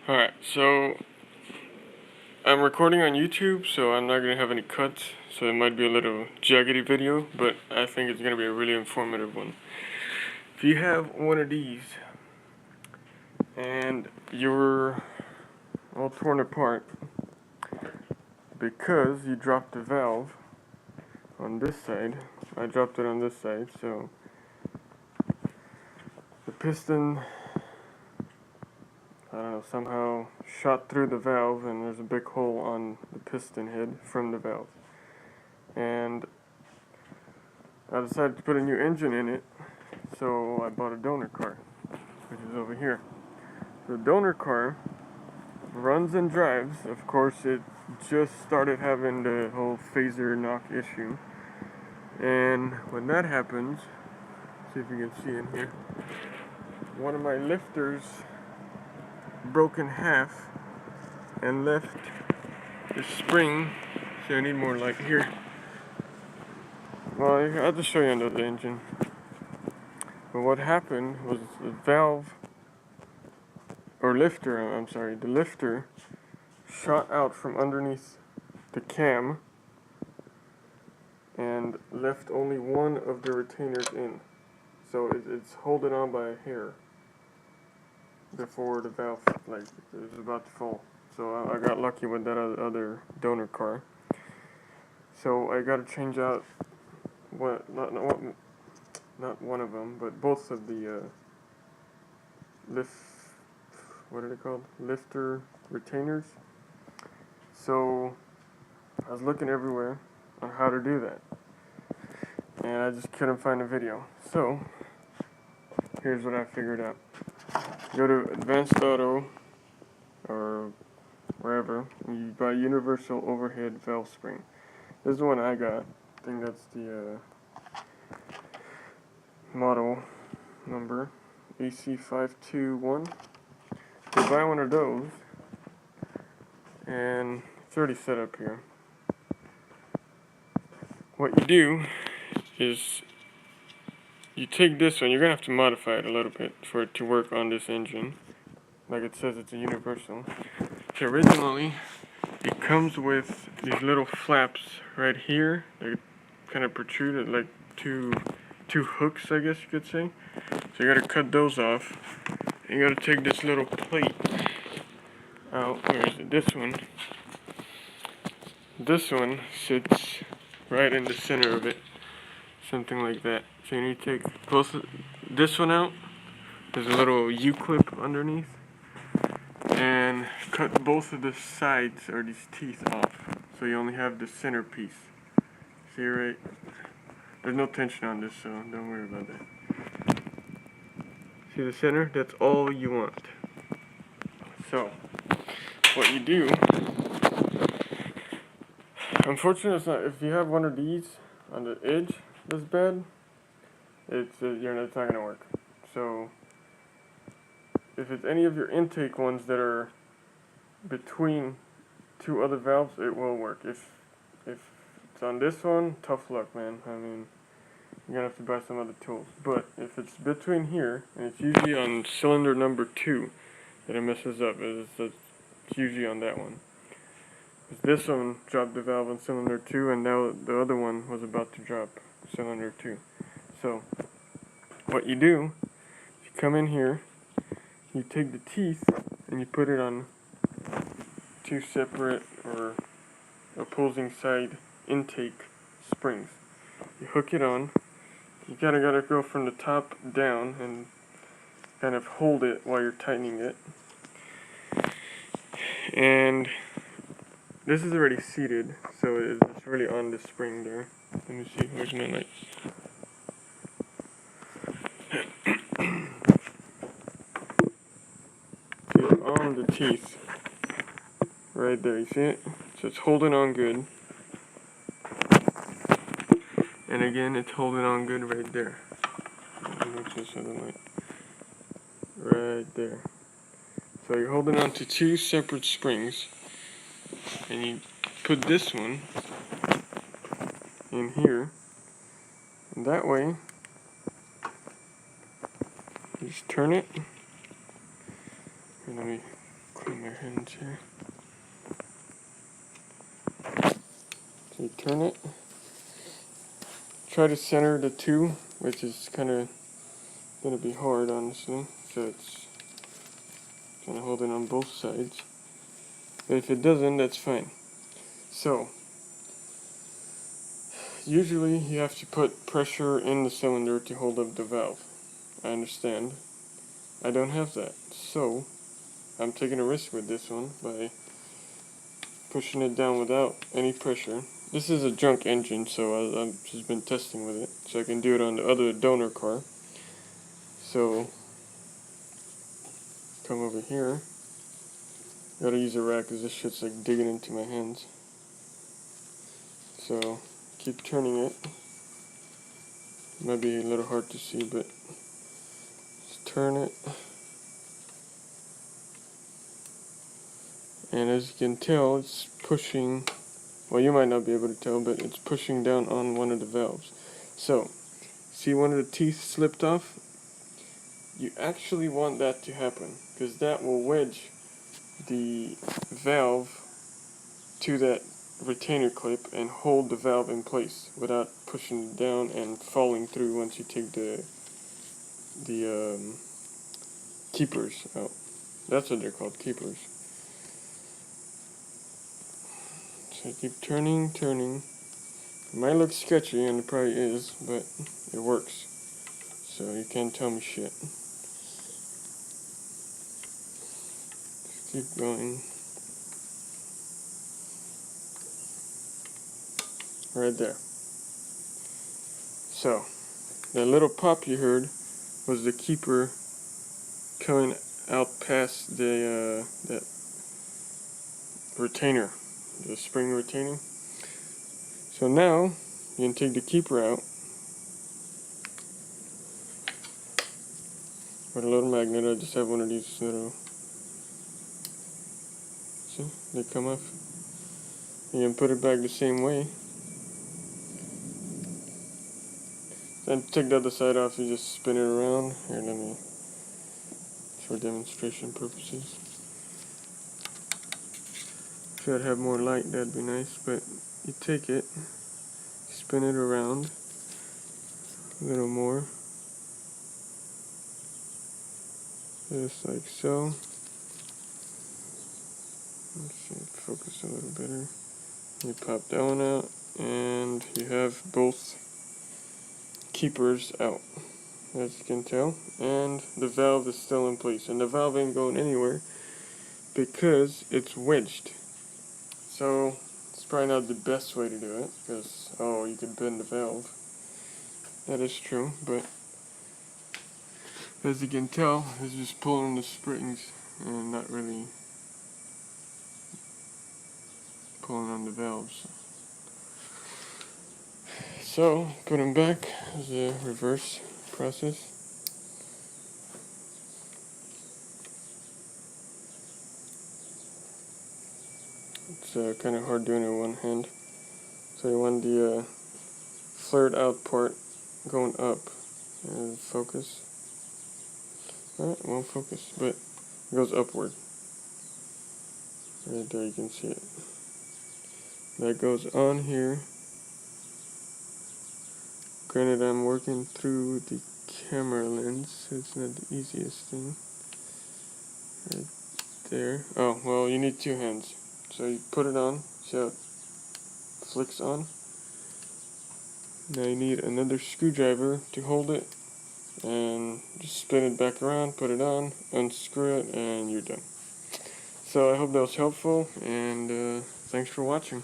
Alright, so I'm recording on YouTube, so I'm not going to have any cuts, so it might be a little jaggedy video, but I think it's going to be a really informative one. If you have one of these, and you're all torn apart because you dropped the valve on this side, I dropped it on this side, so the piston, I don't know, somehow shot through the valve and there's a big hole on the piston head from the valve. And I decided to put a new engine in it, so I bought a donor car, which is over here. The donor car runs and drives. Of course, it just started having the whole phaser knock issue. And when that happens, see if you can see in here, one of my lifters broke in half and left the spring. See, I need more light here. Well, I'll just show you under the engine. But what happened was the valve, or lifter, I'm sorry, the lifter shot out from underneath the cam and left only one of the retainers in. So it's holding on by a hair before the valve, like, it was about to fall. So I got lucky with that other donor car. So I got to change out not one of them, but both of the what are they called? Lifter retainers. So I was looking everywhere on how to do that, and I just couldn't find a video. So here's what I figured out. Go to Advanced Auto or wherever, and you buy Universal Overhead Valve Spring. This is the one I got. I think that's the model number AC521. You buy one of those, and it's already set up here. What you do is you take this one. You're gonna have to modify it a little bit for it to work on this engine. Like it says, it's a universal. So originally, it comes with these little flaps right here. They kind of protruded, like two hooks, I guess you could say. So you gotta cut those off. And you gotta take this little plate out. Where is it? This one. This one sits right in the center of it. Something like that. So you need to take both this one out. There's a little U-clip underneath. And cut both of the sides, or these teeth, off. So you only have the center piece. See, right? There's no tension on this, so don't worry about that. See the center? That's all you want. So, what you do, unfortunately, it's not, if you have one of these on the edge that's bad, it's not gonna work. So, if it's any of your intake ones that are between two other valves, it will work. If it's on this one, tough luck, man. I mean, you're gonna have to buy some other tools. But if it's between here, and it's usually on cylinder number 2 that it messes up, it's usually on that one. This one dropped the valve on cylinder 2, and now the other one was about to drop cylinder 2. So, what you do, you come in here, you take the teeth, and you put it on two separate or opposing side intake springs. You hook it on. You gotta go from the top down and kind of hold it while you're tightening it. And this is already seated, so it's really on the spring there. Let me see, where's my light? See, it's on the teeth. Right there, you see it? So it's holding on good. And again, it's holding on good right there. What's this other light? Right there. So you're holding on to two separate springs. And you put this one in here. And that way, you just turn it. Here, let me clean on my hands here. So you turn it. Try to center the two, which is kind of going to be hard, honestly. So it's kind of holding on both sides. But if it doesn't, that's fine. So, usually you have to put pressure in the cylinder to hold up the valve. I understand. I don't have that. So, I'm taking a risk with this one by pushing it down without any pressure. This is a junk engine, so I've just been testing with it. So I can do it on the other donor car. So, come over here. Gotta use a rack because this shit's like digging into my hands. So, keep turning it. Might be a little hard to see, but just turn it. And as you can tell, it's pushing, well, you might not be able to tell, but it's pushing down on one of the valves. So, see one of the teeth slipped off? You actually want that to happen, because that will wedge the valve to that retainer clip and hold the valve in place without pushing it down and falling through once you take the keepers out. That's what they're called, keepers. So keep turning. It might look sketchy, and it probably is, but it works. So you can't tell me shit. Just keep going. Right there. So, that little pop you heard was the keeper coming out past the that retainer, the spring retaining. So now you can take the keeper out with a little magnet. I just have one of these little. See, they come off. You can put it back the same way. Then take the other side off. You just spin it around. Here, let me, for demonstration purposes. If I'd have more light, that'd be nice. But you take it, spin it around a little more, just like so. Let's see, focus a little better. You pop that one out, and you have both keepers out, as you can tell, and the valve is still in place, and the valve ain't going anywhere because it's wedged. So it's probably not the best way to do it, because you could bend the valve. That is true, but as you can tell, it's just pulling the springs and not really pulling on the valves. So put them back as a reverse process. It's kind of hard doing it with one hand. So you want the flared out part going up. And focus. Alright, it won't focus, but it goes upward. Right there, you can see it. That goes on here. Granted, I'm working through the camera lens, so it's not the easiest thing. Right there. Oh, well, you need two hands. So you put it on, see how it flicks on? Now you need another screwdriver to hold it, and just spin it back around, put it on, unscrew it, and you're done. So I hope that was helpful, and thanks for watching.